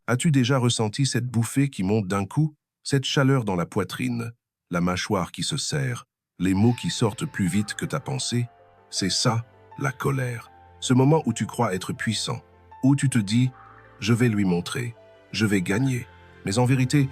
As-tu déjà ressenti cette bouffée qui monte d'un coup, cette chaleur dans la poitrine, la mâchoire qui se serre, les mots qui sortent plus vite que ta pensée? C'est ça, la colère. Ce moment où tu crois être puissant, où tu te dis « je vais lui montrer, je vais gagner ». Mais en vérité,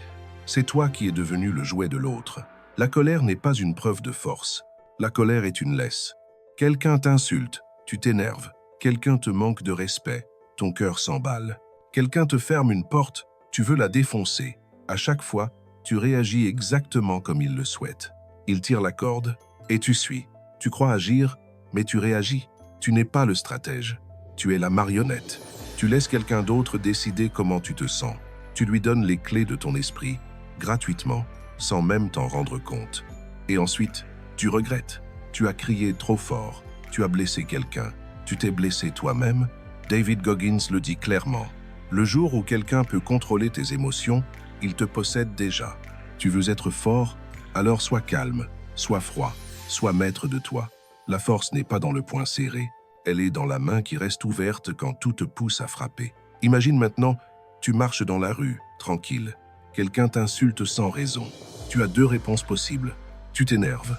c'est toi qui es devenu le jouet de l'autre. La colère n'est pas une preuve de force. La colère est une laisse. Quelqu'un t'insulte, tu t'énerves. Quelqu'un te manque de respect, ton cœur s'emballe. Quelqu'un te ferme une porte, tu veux la défoncer. À chaque fois, tu réagis exactement comme il le souhaite. Il tire la corde et tu suis. Tu crois agir, mais tu réagis. Tu n'es pas le stratège. Tu es la marionnette. Tu laisses quelqu'un d'autre décider comment tu te sens. Tu lui donnes les clés de ton esprit, gratuitement, sans même t'en rendre compte. Et ensuite, tu regrettes. Tu as crié trop fort. Tu as blessé quelqu'un. Tu t'es blessé toi-même. David Goggins le dit clairement. Le jour où quelqu'un peut contrôler tes émotions, il te possède déjà. Tu veux être fort? Alors sois calme, sois froid, sois maître de toi. La force n'est pas dans le poing serré, elle est dans la main qui reste ouverte quand tout te pousse à frapper. Imagine maintenant, tu marches dans la rue, tranquille. Quelqu'un t'insulte sans raison. Tu as deux réponses possibles. Tu t'énerves.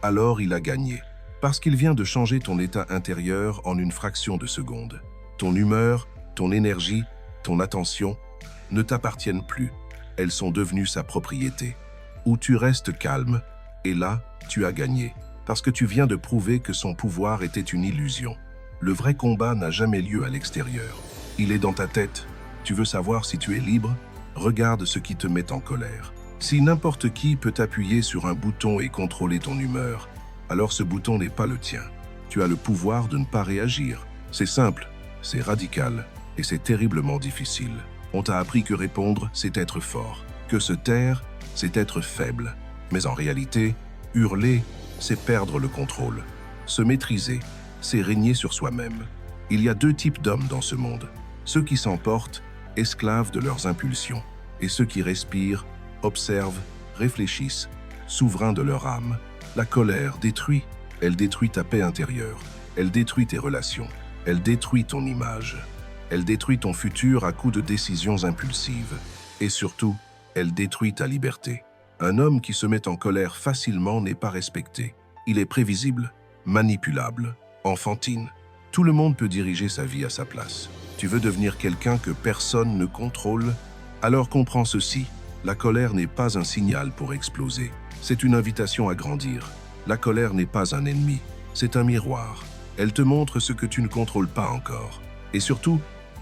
Alors il a gagné. Parce qu'il vient de changer ton état intérieur en une fraction de seconde. Ton humeur, ton énergie, ton attention ne t'appartiennent plus. Elles sont devenues sa propriété. Ou tu restes calme, et là, tu as gagné. Parce que tu viens de prouver que son pouvoir était une illusion. Le vrai combat n'a jamais lieu à l'extérieur. Il est dans ta tête. Tu veux savoir si tu es libre? Regarde ce qui te met en colère. Si n'importe qui peut appuyer sur un bouton et contrôler ton humeur, alors ce bouton n'est pas le tien. Tu as le pouvoir de ne pas réagir. C'est simple, c'est radical et c'est terriblement difficile. On t'a appris que répondre, c'est être fort, que se taire, c'est être faible. Mais en réalité, hurler, c'est perdre le contrôle. Se maîtriser, c'est régner sur soi-même. Il y a deux types d'hommes dans ce monde. Ceux qui s'emportent, esclaves de leurs impulsions, et ceux qui respirent, observent, réfléchissent, souverains de leur âme. La colère détruit, elle détruit ta paix intérieure, elle détruit tes relations, elle détruit ton image, elle détruit ton futur à coups de décisions impulsives, et surtout, elle détruit ta liberté. Un homme qui se met en colère facilement n'est pas respecté. Il est prévisible, manipulable, enfantine. Tout le monde peut diriger sa vie à sa place. Tu veux devenir quelqu'un que personne ne contrôle? Alors comprends ceci, la colère n'est pas un signal pour exploser. C'est une invitation à grandir. La colère n'est pas un ennemi, c'est un miroir. Elle te montre ce que tu ne contrôles pas encore. Et surtout,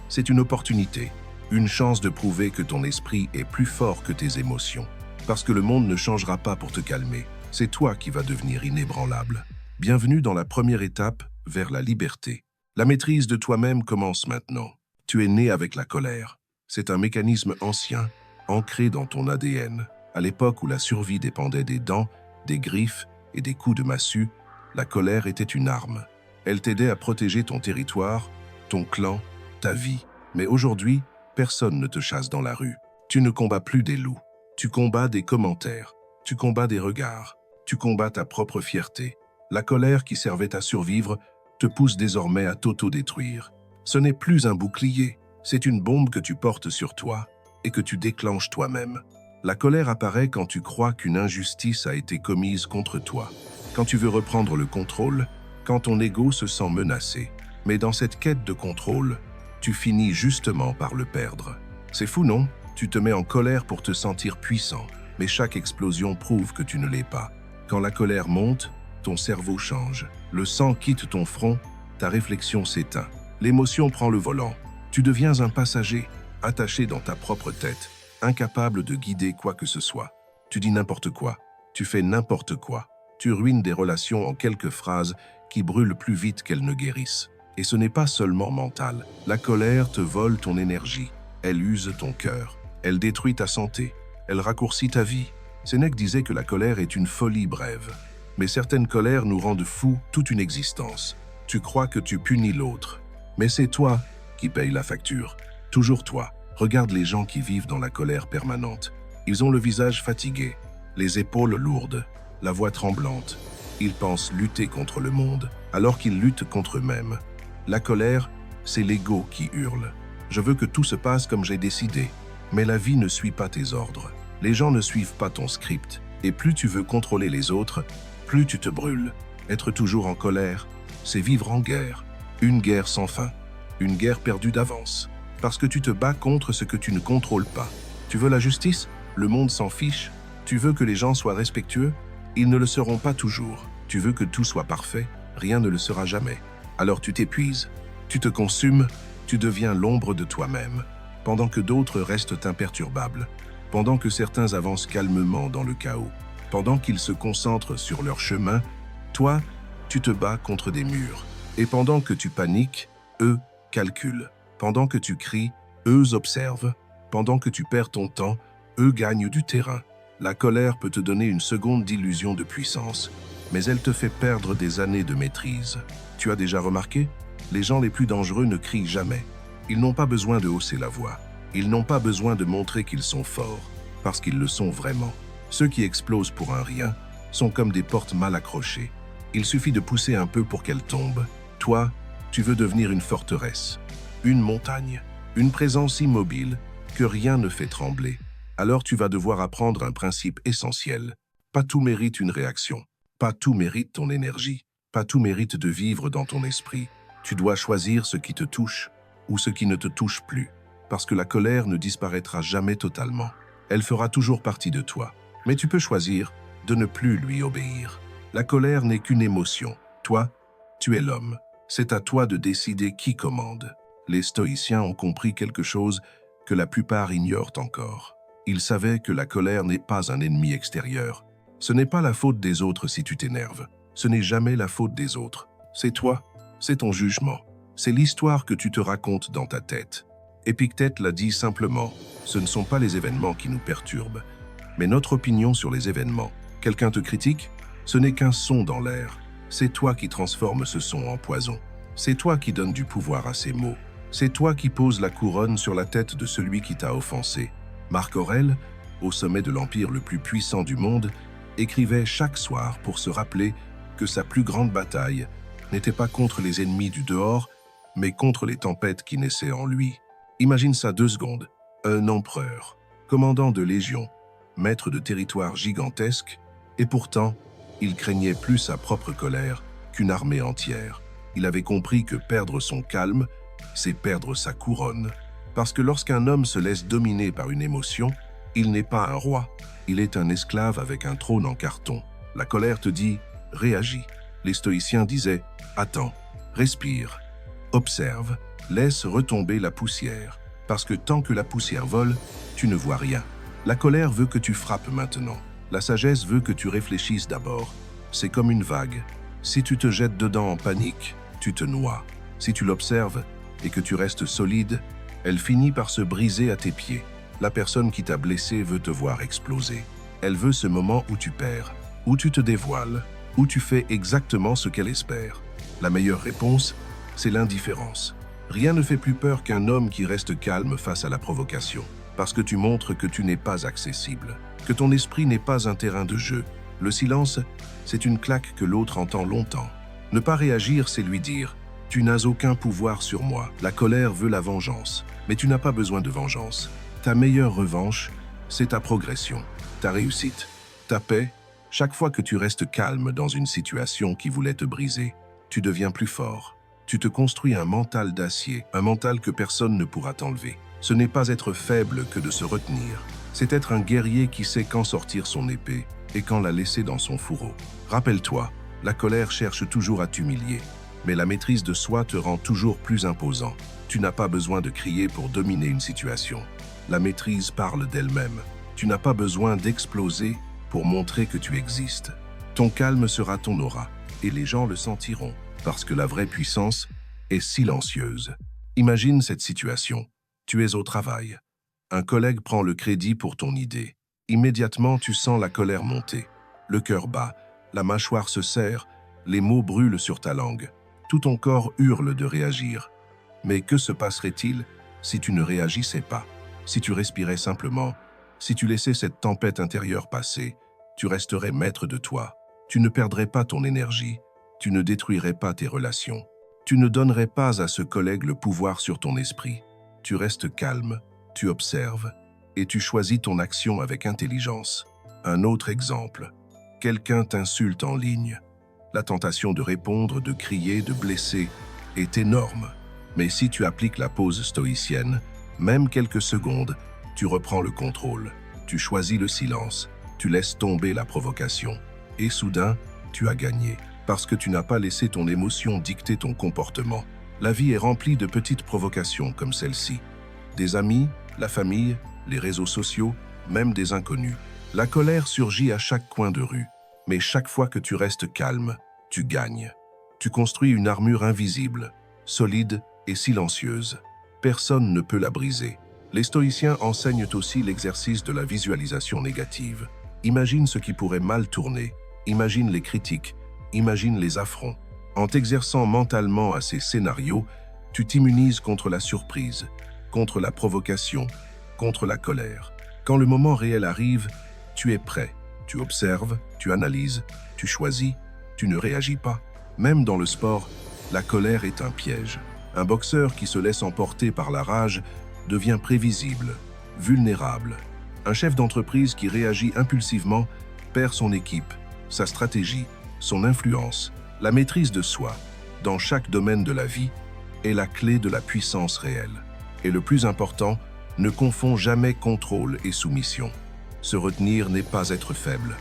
c'est une opportunité, une chance de prouver que ton esprit est plus fort que tes émotions. Parce que le monde ne changera pas pour te calmer. C'est toi qui vas devenir inébranlable. Bienvenue dans la première étape vers la liberté. La maîtrise de toi-même commence maintenant. Tu es né avec la colère. C'est un mécanisme ancien, ancré dans ton ADN. À l'époque où la survie dépendait des dents, des griffes et des coups de massue, la colère était une arme. Elle t'aidait à protéger ton territoire, ton clan, ta vie. Mais aujourd'hui, personne ne te chasse dans la rue. Tu ne combats plus des loups. Tu combats des commentaires. Tu combats des regards. Tu combats ta propre fierté. La colère qui servait à survivre te pousse désormais à t'auto-détruire. Ce n'est plus un bouclier, c'est une bombe que tu portes sur toi et que tu déclenches toi-même. La colère apparaît quand tu crois qu'une injustice a été commise contre toi, quand tu veux reprendre le contrôle, quand ton ego se sent menacé. Mais dans cette quête de contrôle, tu finis justement par le perdre. C'est fou, non? Tu te mets en colère pour te sentir puissant, mais chaque explosion prouve que tu ne l'es pas. Quand la colère monte, ton cerveau change. Le sang quitte ton front, ta réflexion s'éteint. L'émotion prend le volant. Tu deviens un passager, attaché dans ta propre tête, incapable de guider quoi que ce soit. Tu dis n'importe quoi, tu fais n'importe quoi. Tu ruines des relations en quelques phrases qui brûlent plus vite qu'elles ne guérissent. Et ce n'est pas seulement mental. La colère te vole ton énergie. Elle use ton cœur. Elle détruit ta santé. Elle raccourcit ta vie. Sénèque disait que la colère est une folie brève. Mais certaines colères nous rendent fous toute une existence. Tu crois que tu punis l'autre. Mais c'est toi qui payes la facture. Toujours toi. Regarde les gens qui vivent dans la colère permanente. Ils ont le visage fatigué, les épaules lourdes, la voix tremblante. Ils pensent lutter contre le monde, alors qu'ils luttent contre eux-mêmes. La colère, c'est l'ego qui hurle. Je veux que tout se passe comme j'ai décidé. Mais la vie ne suit pas tes ordres. Les gens ne suivent pas ton script. Et plus tu veux contrôler les autres, plus tu te brûles. Être toujours en colère, c'est vivre en guerre. Une guerre sans fin. Une guerre perdue d'avance. Parce que tu te bats contre ce que tu ne contrôles pas. Tu veux la justice? Le monde s'en fiche. Tu veux que les gens soient respectueux? Ils ne le seront pas toujours. Tu veux que tout soit parfait? Rien ne le sera jamais. Alors tu t'épuises. Tu te consumes. Tu deviens l'ombre de toi-même. Pendant que d'autres restent imperturbables. Pendant que certains avancent calmement dans le chaos. Pendant qu'ils se concentrent sur leur chemin, toi, tu te bats contre des murs. Et pendant que tu paniques, eux calculent. Pendant que tu cries, eux observent. Pendant que tu perds ton temps, eux gagnent du terrain. La colère peut te donner une seconde d'illusion de puissance, mais elle te fait perdre des années de maîtrise. Tu as déjà remarqué? Les gens les plus dangereux ne crient jamais. Ils n'ont pas besoin de hausser la voix. Ils n'ont pas besoin de montrer qu'ils sont forts, parce qu'ils le sont vraiment. Ceux qui explosent pour un rien sont comme des portes mal accrochées. Il suffit de pousser un peu pour qu'elles tombent. Toi, tu veux devenir une forteresse, une montagne, une présence immobile que rien ne fait trembler. Alors tu vas devoir apprendre un principe essentiel. Pas tout mérite une réaction. Pas tout mérite ton énergie. Pas tout mérite de vivre dans ton esprit. Tu dois choisir ce qui te touche ou ce qui ne te touche plus. Parce que la colère ne disparaîtra jamais totalement. Elle fera toujours partie de toi. Mais tu peux choisir de ne plus lui obéir. La colère n'est qu'une émotion. Toi, tu es l'homme. C'est à toi de décider qui commande. Les stoïciens ont compris quelque chose que la plupart ignorent encore. Ils savaient que la colère n'est pas un ennemi extérieur. Ce n'est pas la faute des autres si tu t'énerves. Ce n'est jamais la faute des autres. C'est toi, c'est ton jugement. C'est l'histoire que tu te racontes dans ta tête. Épictète l'a dit simplement, ce ne sont pas les événements qui nous perturbent, mais notre opinion sur les événements. Quelqu'un te critique? Ce n'est qu'un son dans l'air. C'est toi qui transformes ce son en poison. C'est toi qui donnes du pouvoir à ces mots. C'est toi qui poses la couronne sur la tête de celui qui t'a offensé. Marc Aurèle, au sommet de l'empire le plus puissant du monde, écrivait chaque soir pour se rappeler que sa plus grande bataille n'était pas contre les ennemis du dehors, mais contre les tempêtes qui naissaient en lui. Imagine ça 2 secondes. Un empereur, commandant de légions, maître de territoires gigantesques, et pourtant, il craignait plus sa propre colère qu'une armée entière. Il avait compris que perdre son calme, c'est perdre sa couronne. Parce que lorsqu'un homme se laisse dominer par une émotion, il n'est pas un roi, il est un esclave avec un trône en carton. La colère te dit « réagis ». Les stoïciens disaient « attends, respire, observe, laisse retomber la poussière ». Parce que tant que la poussière vole, tu ne vois rien. La colère veut que tu frappes maintenant. La sagesse veut que tu réfléchisses d'abord. C'est comme une vague. Si tu te jettes dedans en panique, tu te noies. Si tu l'observes et que tu restes solide, elle finit par se briser à tes pieds. La personne qui t'a blessé veut te voir exploser. Elle veut ce moment où tu perds, où tu te dévoiles, où tu fais exactement ce qu'elle espère. La meilleure réponse, c'est l'indifférence. Rien ne fait plus peur qu'un homme qui reste calme face à la provocation, parce que tu montres que tu n'es pas accessible, que ton esprit n'est pas un terrain de jeu. Le silence, c'est une claque que l'autre entend longtemps. Ne pas réagir, c'est lui dire « Tu n'as aucun pouvoir sur moi ». La colère veut la vengeance, mais tu n'as pas besoin de vengeance. Ta meilleure revanche, c'est ta progression, ta réussite, ta paix. Chaque fois que tu restes calme dans une situation qui voulait te briser, tu deviens plus fort. Tu te construis un mental d'acier, un mental que personne ne pourra t'enlever. Ce n'est pas être faible que de se retenir. C'est être un guerrier qui sait quand sortir son épée et quand la laisser dans son fourreau. Rappelle-toi, la colère cherche toujours à t'humilier, mais la maîtrise de soi te rend toujours plus imposant. Tu n'as pas besoin de crier pour dominer une situation. La maîtrise parle d'elle-même. Tu n'as pas besoin d'exploser pour montrer que tu existes. Ton calme sera ton aura, et les gens le sentiront, parce que la vraie puissance est silencieuse. Imagine cette situation. Tu es au travail. Un collègue prend le crédit pour ton idée. Immédiatement, tu sens la colère monter. Le cœur bat, la mâchoire se serre, les mots brûlent sur ta langue. Tout ton corps hurle de réagir. Mais que se passerait-il si tu ne réagissais pas? Si tu respirais simplement, si tu laissais cette tempête intérieure passer, tu resterais maître de toi. Tu ne perdrais pas ton énergie. Tu ne détruirais pas tes relations. Tu ne donnerais pas à ce collègue le pouvoir sur ton esprit. tu restes calme, tu observes et tu choisis ton action avec intelligence. Un autre exemple. Quelqu'un t'insulte en ligne. La tentation de répondre, de crier, de blesser est énorme. Mais si tu appliques la pause stoïcienne, même quelques secondes, tu reprends le contrôle. Tu choisis le silence, tu laisses tomber la provocation. Et soudain, tu as gagné, parce que tu n'as pas laissé ton émotion dicter ton comportement. La vie est remplie de petites provocations comme celle-ci. Des amis, la famille, les réseaux sociaux, même des inconnus. La colère surgit à chaque coin de rue, mais chaque fois que tu restes calme, tu gagnes. Tu construis une armure invisible, solide et silencieuse. Personne ne peut la briser. Les stoïciens enseignent aussi l'exercice de la visualisation négative. Imagine ce qui pourrait mal tourner, imagine les critiques, imagine les affronts. En t'exerçant mentalement à ces scénarios, tu t'immunises contre la surprise, contre la provocation, contre la colère. Quand le moment réel arrive, tu es prêt. Tu observes, tu analyses, tu choisis, tu ne réagis pas. Même dans le sport, la colère est un piège. Un boxeur qui se laisse emporter par la rage devient prévisible, vulnérable. Un chef d'entreprise qui réagit impulsivement perd son équipe, sa stratégie, son influence. La maîtrise de soi, dans chaque domaine de la vie, est la clé de la puissance réelle. Et le plus important, ne confonds jamais contrôle et soumission. Se retenir n'est pas être faible.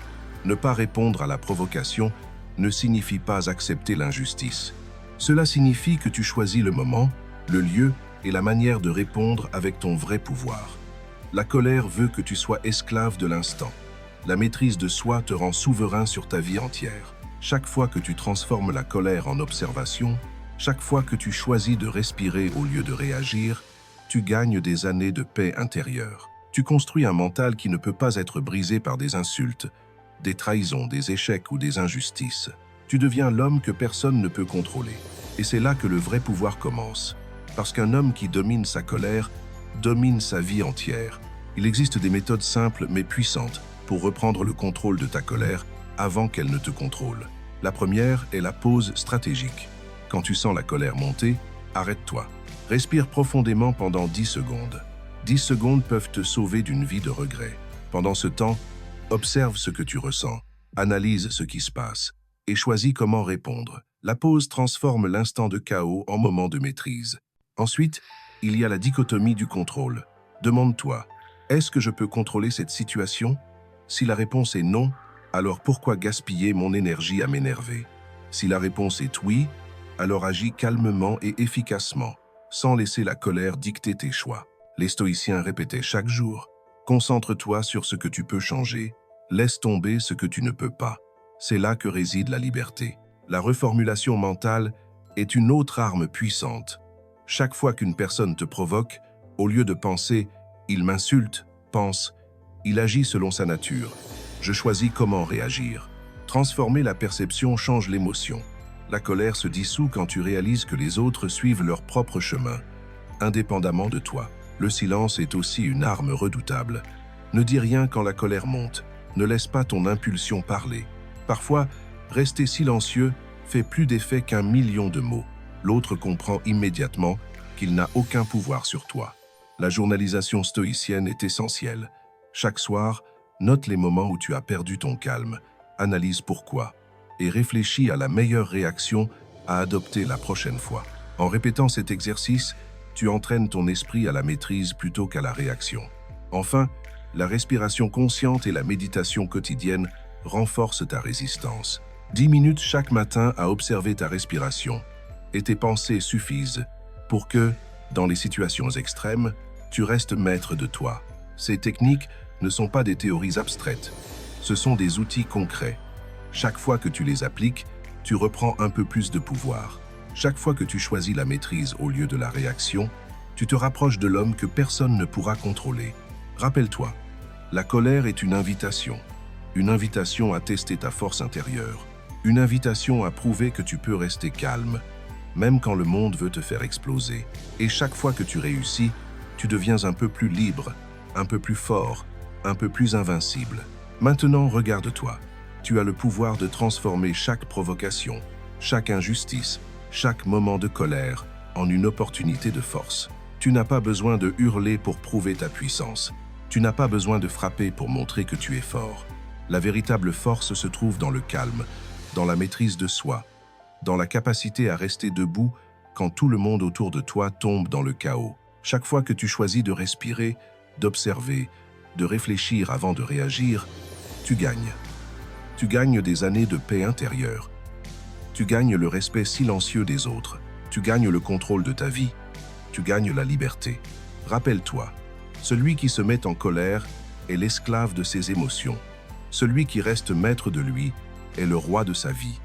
Ne pas répondre à la provocation ne signifie pas accepter l'injustice. Cela signifie que tu choisis le moment, le lieu et la manière de répondre avec ton vrai pouvoir. La colère veut que tu sois esclave de l'instant. La maîtrise de soi te rend souverain sur ta vie entière. Chaque fois que tu transformes la colère en observation, chaque fois que tu choisis de respirer au lieu de réagir, tu gagnes des années de paix intérieure. Tu construis un mental qui ne peut pas être brisé par des insultes, des trahisons, des échecs ou des injustices. Tu deviens l'homme que personne ne peut contrôler. Et c'est là que le vrai pouvoir commence. Parce qu'un homme qui domine sa colère domine sa vie entière. Il existe des méthodes simples mais puissantes pour reprendre le contrôle de ta colère avant qu'elle ne te contrôle. La première est la pause stratégique. Quand tu sens la colère monter, arrête-toi. Respire profondément pendant 10 secondes. 10 secondes peuvent te sauver d'une vie de regret. Pendant ce temps, observe ce que tu ressens, analyse ce qui se passe et choisis comment répondre. La pause transforme l'instant de chaos en moment de maîtrise. Ensuite, il y a la dichotomie du contrôle. Demande-toi, est-ce que je peux contrôler cette situation? Si la réponse est non, alors pourquoi gaspiller mon énergie à m'énerver? Si la réponse est oui, alors agis calmement et efficacement, sans laisser la colère dicter tes choix. Les stoïciens répétaient chaque jour, concentre-toi sur ce que tu peux changer, laisse tomber ce que tu ne peux pas. C'est là que réside la liberté. La reformulation mentale est une autre arme puissante. Chaque fois qu'une personne te provoque, au lieu de penser « il m'insulte », pense « il agit selon sa nature ». Je choisis comment réagir. Transformer la perception change l'émotion. La colère se dissout quand tu réalises que les autres suivent leur propre chemin, indépendamment de toi. Le silence est aussi une arme redoutable. Ne dis rien quand la colère monte. Ne laisse pas ton impulsion parler. Parfois, rester silencieux fait plus d'effet qu'un million de mots. L'autre comprend immédiatement qu'il n'a aucun pouvoir sur toi. La journalisation stoïcienne est essentielle. Chaque soir, note les moments où tu as perdu ton calme, analyse pourquoi, et réfléchis à la meilleure réaction à adopter la prochaine fois. En répétant cet exercice, tu entraînes ton esprit à la maîtrise plutôt qu'à la réaction. Enfin, la respiration consciente et la méditation quotidienne renforcent ta résistance. 10 minutes chaque matin à observer ta respiration, et tes pensées suffisent pour que, dans les situations extrêmes, tu restes maître de toi. Ces techniques ne sont pas des théories abstraites, ce sont des outils concrets. Chaque fois que tu les appliques, tu reprends un peu plus de pouvoir. Chaque fois que tu choisis la maîtrise au lieu de la réaction, tu te rapproches de l'homme que personne ne pourra contrôler. Rappelle-toi, la colère est une invitation à tester ta force intérieure, une invitation à prouver que tu peux rester calme, même quand le monde veut te faire exploser. Et chaque fois que tu réussis, tu deviens un peu plus libre, un peu plus fort, un peu plus invincible. Maintenant, regarde-toi. Tu as le pouvoir de transformer chaque provocation, chaque injustice, chaque moment de colère en une opportunité de force. Tu n'as pas besoin de hurler pour prouver ta puissance. Tu n'as pas besoin de frapper pour montrer que tu es fort. La véritable force se trouve dans le calme, dans la maîtrise de soi, dans la capacité à rester debout quand tout le monde autour de toi tombe dans le chaos. Chaque fois que tu choisis de respirer, d'observer, de réfléchir avant de réagir, tu gagnes. Tu gagnes des années de paix intérieure. Tu gagnes le respect silencieux des autres. Tu gagnes le contrôle de ta vie. Tu gagnes la liberté. Rappelle-toi, celui qui se met en colère est l'esclave de ses émotions. Celui qui reste maître de lui est le roi de sa vie.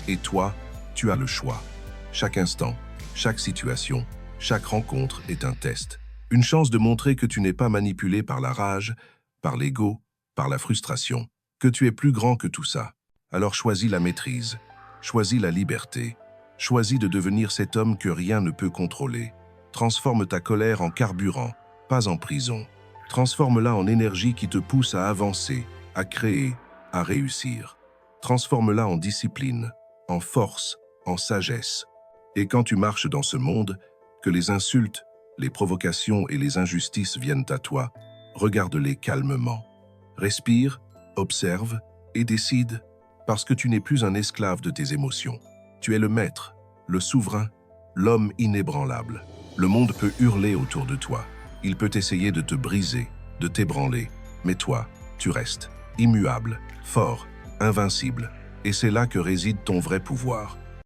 Et toi, tu as le choix. Chaque instant, chaque situation, chaque rencontre est un test. Une chance de montrer que tu n'es pas manipulé par la rage, par l'ego, par la frustration, que tu es plus grand que tout ça. Alors choisis la maîtrise, choisis la liberté, choisis de devenir cet homme que rien ne peut contrôler. Transforme ta colère en carburant, pas en prison. Transforme-la en énergie qui te pousse à avancer, à créer, à réussir. Transforme-la en discipline, en force, en sagesse. Et quand tu marches dans ce monde, que les insultes, les provocations et les injustices viennent à toi, regarde-les calmement. Respire, observe et décide, parce que tu n'es plus un esclave de tes émotions. Tu es le maître, le souverain, l'homme inébranlable. Le monde peut hurler autour de toi. Il peut essayer de te briser, de t'ébranler. Mais toi, tu restes, immuable, fort, invincible. Et c'est là que réside ton vrai pouvoir.